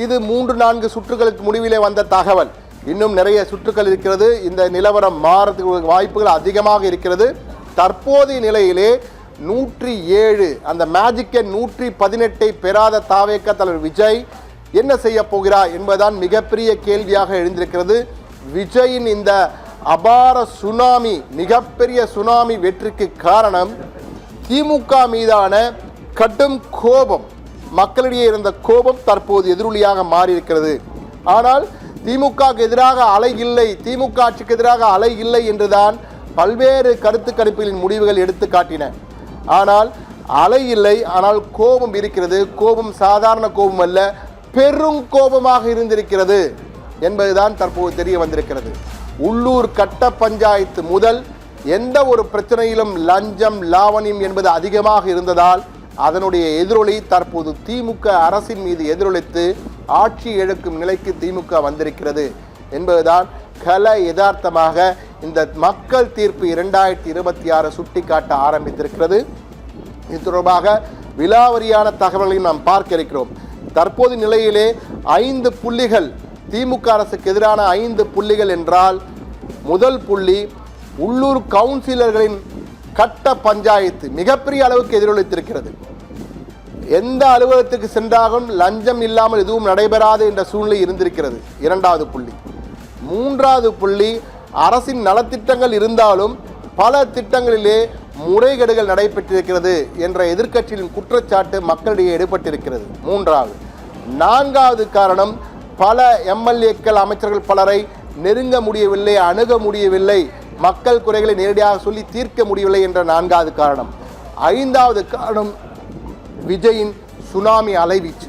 இது 3-4 சுற்றுகளுக்கு முடிவிலே வந்த தகவல். இன்னும் நிறைய சுற்றுகள் இருக்கிறது. இந்த நிலவரம் மாறதுக்கு வாய்ப்புகள் அதிகமாக இருக்கிறது. தற்போதைய நிலையிலே 107 அந்த மேஜிக் எண் 118 பெறாத தாவேக தலைவர் விஜய் என்ன செய்ய போகிறார் என்பதுதான் மிகப்பெரிய கேள்வியாக எழுந்திருக்கிறது. விஜயின் இந்த அபார சுனாமி, மிகப்பெரிய சுனாமி வெற்றிக்கு காரணம் திமுக மீதான கடும் கோபம். மக்களிடையே இருந்த கோபம் தற்போது எதிரொலியாக மாறியிருக்கிறது. ஆனால் திமுகவுக்கு எதிராக அலை இல்லை, திமுக ஆட்சிக்கு எதிராக அலை இல்லை என்றுதான் பல்வேறு கருத்து கணிப்புகளின் முடிவுகள் எடுத்து காட்டின. ஆனால் அலை இல்லை, ஆனால் கோபம் இருக்கிறது. கோபம் சாதாரண கோபம் அல்ல, பெரும் கோபமாக இருந்திருக்கிறது என்பதுதான் தற்போது தெரிய வந்திருக்கிறது. உள்ளூர் கட்ட பஞ்சாயத்து முதல் எந்த ஒரு பிரச்சனையிலும் லஞ்சம் லாவணியம் என்பது அதிகமாக இருந்ததால் அதனுடைய எதிரொலி தற்போது திமுக அரசின் மீது எதிரொலித்து ஆட்சி இழக்கும் நிலைக்கு திமுக வந்திருக்கிறது என்பதுதான் கல யதார்த்தமாக இந்த மக்கள் தீர்ப்பு 2026 சுட்டிக்காட்ட ஆரம்பித்திருக்கிறது. இது தொடர்பாக விலாவரியான தகவல்களையும் நாம் பார்க்க இருக்கிறோம். தற்போது நிலையிலே 5 புள்ளிகள், திமுக அரசுக்கு எதிரான 5 புள்ளிகள் என்றால், முதல் புள்ளி உள்ளூர் கவுன்சிலர்களின் கட்ட பஞ்சாயத்து மிகப்பெரிய அளவுக்கு எதிரொலித்திருக்கிறது. எந்த அலுவலகத்துக்கு சென்றாலும் லஞ்சம் இல்லாமல் எதுவும் நடைபெறாது என்ற சூழ்நிலை இருந்திருக்கிறது. இரண்டாவது புள்ளி. மூன்றாவது புள்ளி, அரசின் நலத்திட்டங்கள் இருந்தாலும் பல திட்டங்களிலே முறைகேடுகள் நடைபெற்றிருக்கிறது என்ற எதிர்க்கட்சியின் குற்றச்சாட்டு மக்களிடையே எடுபட்டிருக்கிறது. மூன்றாவது. நான்காவது காரணம், பல எம்எல்ஏக்கள் அமைச்சர்கள் பலரை நெருங்க முடியவில்லை, அணுக முடியவில்லை, மக்கள் குறைகளை நேரடியாக சொல்லி தீர்க்க முடியவில்லை என்ற 4வது காரணம். 5வது காரணம் விஜயின் சுனாமி அலைவீச்சு.